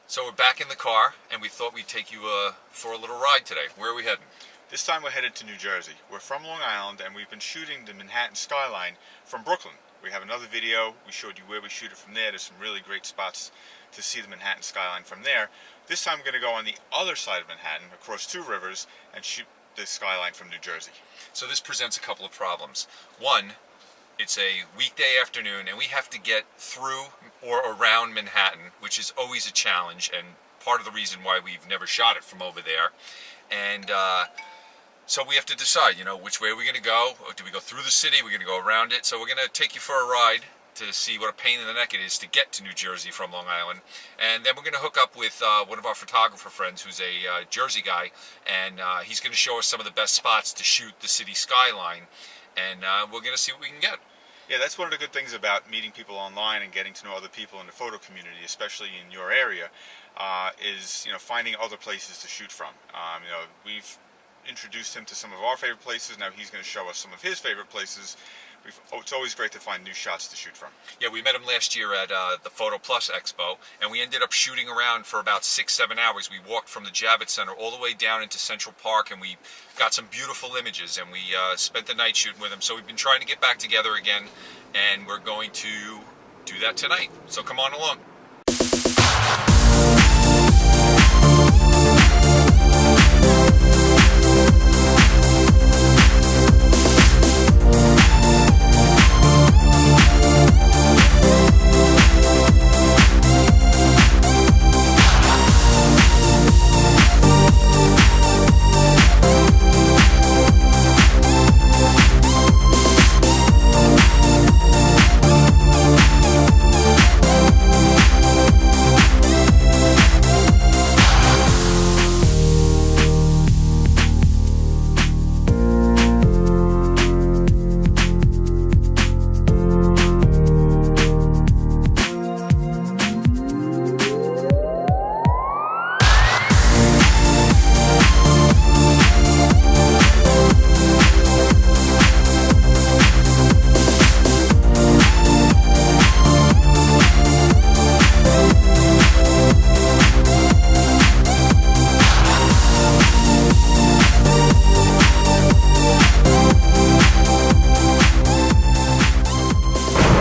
So we're back in the car, and we thought we'd take you for a little ride today. Where are we heading? This time we're headed to New Jersey. We're from Long Island, and we've been shooting the Manhattan skyline from Brooklyn. We have another video. We showed you where we shoot it from there. There's some really great spots to see the Manhattan skyline from there. This time we're going to go on the other side of Manhattan, across two rivers, and shoot the skyline from New Jersey. So this presents a couple of problems. One, it's a weekday afternoon, and we have to get through or around Manhattan, which is always a challenge, and part of the reason why we've never shot it from over there. And so we have to decide, which way are we going to go? Or do we go through the city? We're going to go around it. So we're going to take you for a ride to see what a pain in the neck it is to get to New Jersey from Long Island. And then we're going to hook up with one of our photographer friends who's a Jersey guy, and he's going to show us some of the best spots to shoot the city skyline. And we're going to see what we can get. Yeah, that's one of the good things about meeting people online and getting to know other people in the photo community, especially in your area, is finding other places to shoot from. We've introduced him to some of our favorite places. Now he's going to show us some of his favorite places. It's always great to find new shots to shoot from. Yeah, we met him last year at the Photo Plus Expo, and we ended up shooting around for about 6-7 hours. We walked from the Javits Center all the way down into Central Park, and we got some beautiful images, and we spent the night shooting with him. So we've been trying to get back together again, and we're going to do that tonight. So come on along.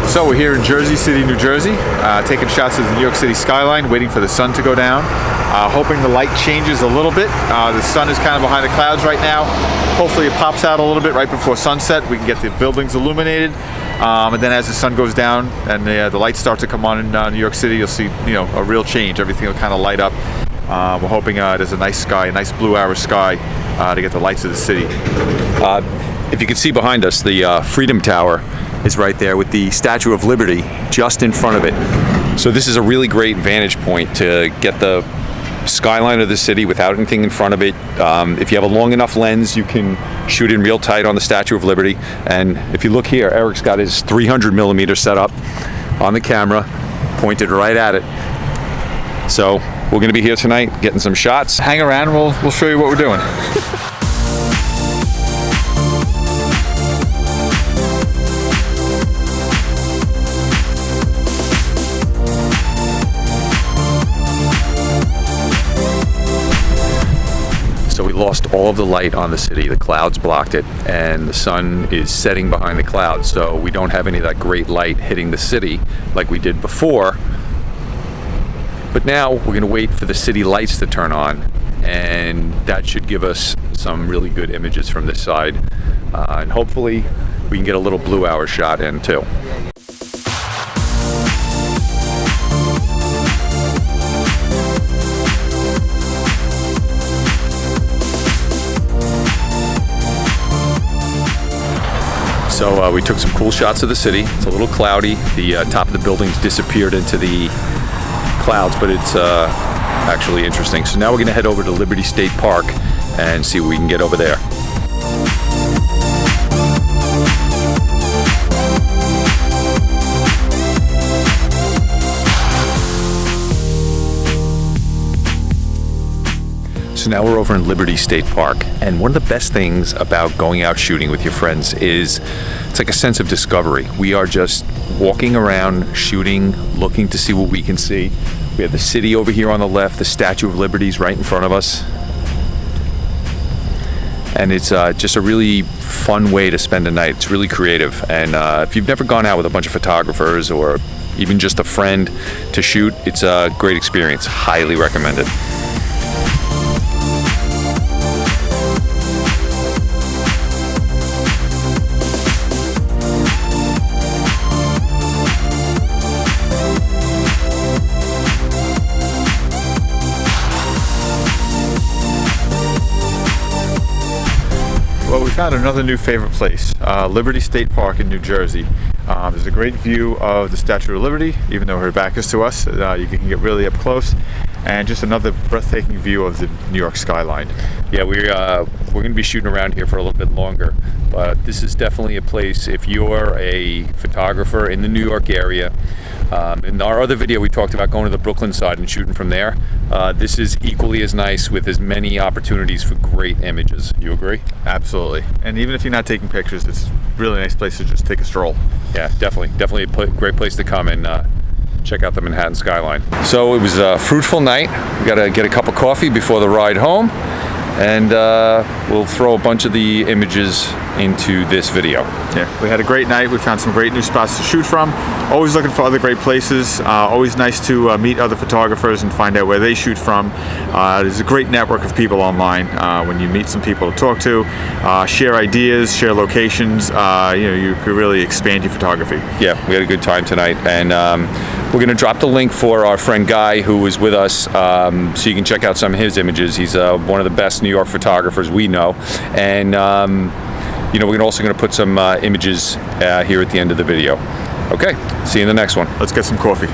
So we're here in Jersey City, New Jersey, taking shots of the New York City skyline, waiting for the sun to go down, hoping the light changes a little bit. The sun is kind of behind the clouds right now. Hopefully it pops out a little bit right before sunset. We can get the buildings illuminated, and then as the sun goes down and the lights start to come on in New York City, you'll see a real change. Everything will kind of light up. We're hoping there's a nice sky, a nice blue hour sky to get the lights of the city. If you can see behind us, the Freedom Tower is right there with the Statue of Liberty just in front of it. So this is a really great vantage point to get the skyline of the city without anything in front of it. If you have a long enough lens, you can shoot in real tight on the Statue of Liberty. And if you look here, Eric's got his 300 millimeter set up on the camera, pointed right at it. So we're going to be here tonight getting some shots. Hang around, we'll show you what we're doing. So we lost all of the light on the city. The clouds blocked it, and the sun is setting behind the clouds, so we don't have any of that great light hitting the city like we did before. But now we're going to wait for the city lights to turn on, and that should give us some really good images from this side, and hopefully we can get a little blue hour shot in too. So we took some cool shots of the city. It's a little cloudy. The top of the buildings disappeared into the clouds, but it's actually interesting. So now we're going to head over to Liberty State Park and see what we can get over there. So now we're over in Liberty State Park, and one of the best things about going out shooting with your friends is it's like a sense of discovery. We are just walking around, shooting, looking to see what we can see. We have the city over here on the left, the Statue of Liberty's right in front of us. And it's just a really fun way to spend a night. It's really creative. And if you've never gone out with a bunch of photographers or even just a friend to shoot, it's a great experience. Highly recommended. Well, we found another new favorite place, Liberty State Park in New Jersey. There's a great view of the Statue of Liberty, even though her back is to us. You can get really up close, and just another breathtaking view of the New York skyline. Yeah, we're going to be shooting around here for a little bit longer, but this is definitely a place if you're a photographer in the New York area. In our other video, we talked about going to the Brooklyn side and shooting from there. This is equally as nice with as many opportunities for great images. You agree? Absolutely. And even if you're not taking pictures, it's a really nice place to just take a stroll. Yeah, definitely a great place to come and check out the Manhattan skyline. So it was a fruitful night. We got to get a cup of coffee before the ride home, and we'll throw a bunch of the images into this video. Yeah, we had a great night. We found some great new spots to shoot from. Always looking for other great places. Always nice to meet other photographers and find out where they shoot from. There's a great network of people online. When you meet some people to talk to, share ideas, share locations, you could really expand your photography. Yeah, we had a good time tonight, and we're going to drop the link for our friend Guy, who was with us, so you can check out some of his images. He's one of the best New York photographers we know, and we're also going to put some images here at the end of the video. Okay, see you in the next one. Let's get some coffee.